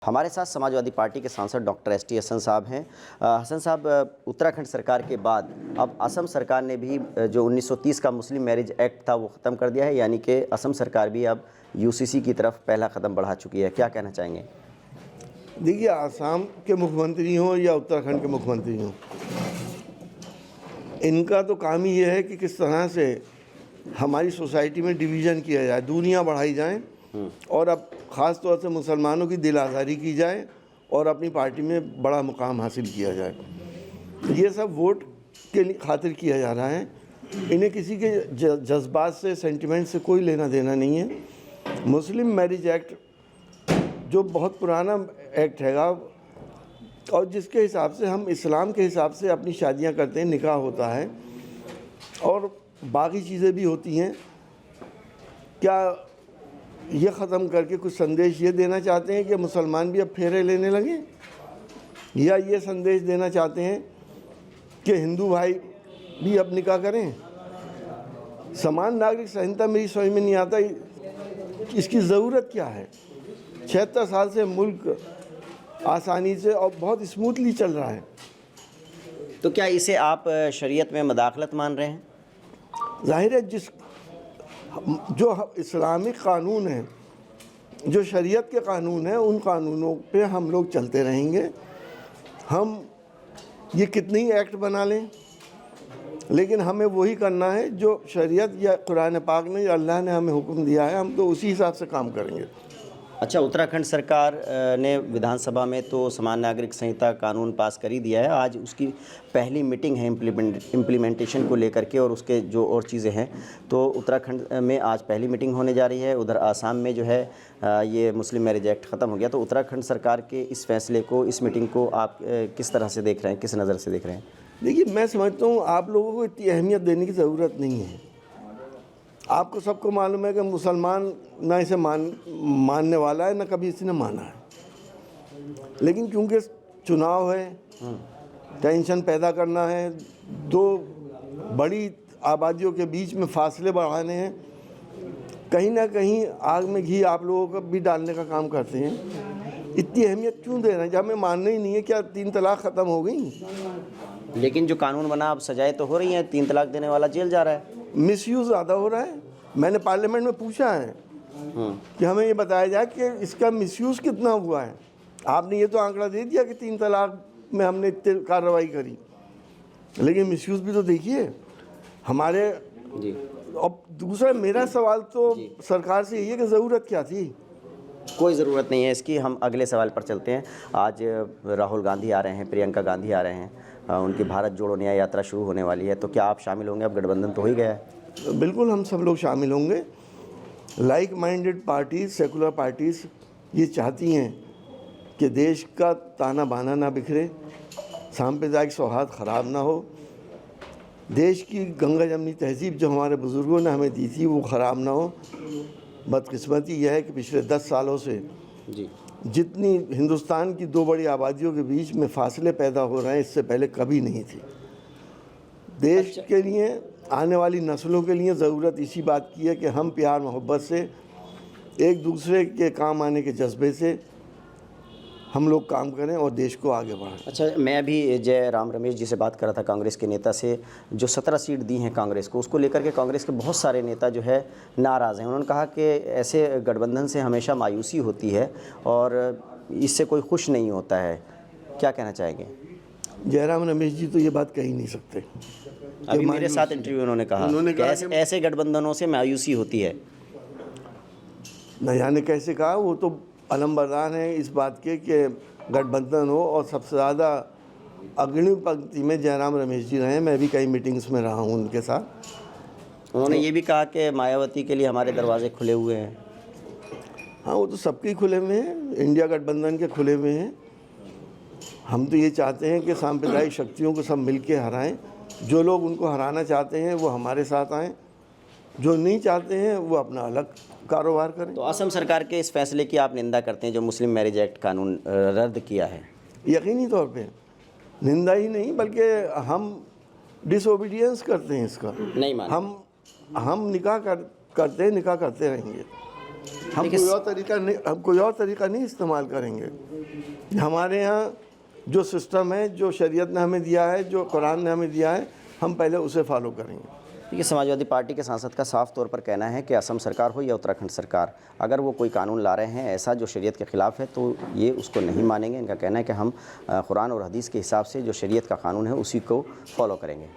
हमारे साथ समाजवादी पार्टी के सांसद डॉक्टर एस टी हसन साहब हैं। हसन साहब, उत्तराखंड सरकार के बाद अब असम सरकार ने भी जो 1930 का मुस्लिम मैरिज एक्ट था वो ख़त्म कर दिया है, यानी कि असम सरकार भी अब यूसीसी की तरफ पहला कदम बढ़ा चुकी है। क्या कहना चाहेंगे? देखिए, आसाम के मुख्यमंत्री हों या उत्तराखंड के मुख्यमंत्री हों, इनका तो काम ही ये है कि किस तरह से हमारी सोसाइटी में डिवीज़न किया जाए, दूरियां बढ़ाई जाएं और अब ख़ास तौर से मुसलमानों की दिल आज़ारी की जाए और अपनी पार्टी में बड़ा मुकाम हासिल किया जाए। ये सब वोट के लिए खातिर किया जा रहा है। इन्हें किसी के जज्बात से, सेंटिमेंट से कोई लेना देना नहीं है। मुस्लिम मैरिज एक्ट जो बहुत पुराना एक्ट हैगा और जिसके हिसाब से हम इस्लाम के हिसाब से अपनी शादियां करते हैं, निकाह होता है और बाकी चीज़ें भी होती हैं। क्या ये ख़त्म करके कुछ संदेश ये देना चाहते हैं कि मुसलमान भी अब फेरे लेने लगे, या ये संदेश देना चाहते हैं कि हिंदू भाई भी अब निकाह करें? समान नागरिक संहिता मेरी समझ में नहीं आता, इसकी ज़रूरत क्या है? 76 साल से मुल्क आसानी से और बहुत स्मूथली चल रहा है। तो क्या इसे आप शरीयत में मदाखलत मान रहे हैं? जाहिर है, जो इस्लामिक कानून हैं, जो शरीयत के कानून हैं, उन कानूनों पे हम लोग चलते रहेंगे। हम ये कितने ही एक्ट बना लें, लेकिन हमें वही करना है जो शरीयत या कुरान पाक ने, अल्लाह ने हमें हुक्म दिया है, हम तो उसी हिसाब से काम करेंगे। अच्छा, उत्तराखंड सरकार ने विधानसभा में तो समान नागरिक संहिता कानून पास कर ही दिया है। आज उसकी पहली मीटिंग है इम्प्लीमेंटेशन को लेकर के, और उसके जो और चीज़ें हैं, तो उत्तराखंड में आज पहली मीटिंग होने जा रही है। उधर आसाम में जो है ये मुस्लिम मैरिज एक्ट ख़त्म हो गया। तो उत्तराखंड सरकार के इस फैसले को, इस मीटिंग को आप किस तरह से देख रहे हैं, किस नज़र से देख रहे हैं? देखिए, मैं समझता हूँ आप लोगों को इतनी अहमियत देने की ज़रूरत नहीं है। आपको सबको मालूम है कि मुसलमान ना इसे मानने वाला है, ना कभी इसने माना है। लेकिन क्योंकि चुनाव है, टेंशन पैदा करना है, दो बड़ी आबादियों के बीच में फासले बढ़ाने हैं, कहीं ना कहीं आग में घी आप लोगों को भी डालने का काम करते हैं। इतनी अहमियत क्यों दे रहे हैं जब हमें मानना ही नहीं है? क्या 3 तलाक ख़त्म हो गई? लेकिन जो कानून बना, अब सजाएं तो हो रही हैं, 3 तलाक देने वाला जेल जा रहा है। मिसयूज़ ज़्यादा हो रहा है। मैंने पार्लियामेंट में पूछा है कि हमें ये बताया जाए कि इसका मिसयूज़ कितना हुआ है। आपने ये तो आंकड़ा दे दिया कि 3 तलाक में हमने इतनी कार्रवाई करी, लेकिन मिसयूज़ भी तो देखिए हमारे जी। अब दूसरा मेरा सवाल तो सरकार से यही है कि ज़रूरत क्या थी? कोई ज़रूरत नहीं है इसकी। हम अगले सवाल पर चलते हैं। आज राहुल गांधी आ रहे हैं, प्रियंका गांधी आ रहे हैं, उनकी भारत जोड़ो न्याय यात्रा शुरू होने वाली है। तो क्या आप शामिल होंगे? अब गठबंधन तो हो ही गया है। बिल्कुल, हम सब लोग शामिल होंगे। Like minded parties, secular parties ये चाहती हैं कि देश का ताना बाना ना बिखरे, सांप्रदायिक सौहार्द ख़राब ना हो, देश की गंगा जमनी तहजीब जो हमारे बुज़ुर्गों ने हमें दी थी वो ख़राब ना हो। बदकिस्मती यह है कि पिछले 10 सालों से जितनी हिंदुस्तान की 2 बड़ी आबादियों के बीच में फासले पैदा हो रहे हैं, इससे पहले कभी नहीं थे। देश के लिए, आने वाली नस्लों के लिए ज़रूरत इसी बात की है कि हम प्यार मोहब्बत से, एक दूसरे के काम आने के जज्बे से हम लोग काम करें और देश को आगे बढ़ाएं। अच्छा, मैं अभी जयराम रमेश जी से बात कर रहा था, कांग्रेस के नेता से, जो 17 सीट दी हैं कांग्रेस को, उसको लेकर के कांग्रेस के बहुत सारे नेता जो है नाराज़ हैं। उन्होंने कहा कि ऐसे गठबंधन से हमेशा मायूसी होती है और इससे कोई खुश नहीं होता है। क्या कहना चाहेंगे? जयराम रमेश जी तो ये बात कह ही नहीं सकते। अभी मेरे साथ इंटरव्यू उन्होंने कहा कि ऐसे गठबंधनों से मायूसी होती है। न जाने कैसे कहा, वो तो अलमबरदार हैं इस बात के कि गठबंधन हो, और सबसे ज़्यादा अग्रणी पंक्ति में जयराम रमेश जी रहे हैं। मैं भी कई मीटिंग्स में रहा हूँ उनके साथ। उन्होंने ये भी कहा कि मायावती के लिए हमारे दरवाजे खुले हुए हैं। हाँ, वो तो सबके खुले हुए हैं, इंडिया गठबंधन के खुले हुए हैं। हम तो ये चाहते हैं कि सांप्रदायिक शक्तियों को सब मिल के हराएँ। जो लोग उनको हराना चाहते हैं वो हमारे साथ आएँ, जो नहीं चाहते हैं वो अपना अलग कारोबार करें। तो असम सरकार के इस फैसले की आप निंदा करते हैं, जो मुस्लिम मैरिज एक्ट कानून रद्द किया है? यकीनी तौर पे निंदा ही नहीं, बल्कि हम डिसोबीडियंस करते हैं इसका। नहीं मान हम निकाह करते हैं, निकाह करते रहेंगे। हम कोई और तरीका नहीं इस्तेमाल करेंगे। हमारे यहाँ जो सिस्टम है, जो शरीयत ने हमें दिया है, जो कुरान ने हमें दिया है, हम पहले उसे फॉलो करेंगे। देखिए, समाजवादी पार्टी के सांसद का साफ तौर पर कहना है कि असम सरकार हो या उत्तराखंड सरकार, अगर वो कोई कानून ला रहे हैं ऐसा जो शरीयत के ख़िलाफ़ है तो ये उसको नहीं मानेंगे। इनका कहना है कि हम कुरान और हदीस के हिसाब से जो शरीयत का कानून है उसी को फॉलो करेंगे।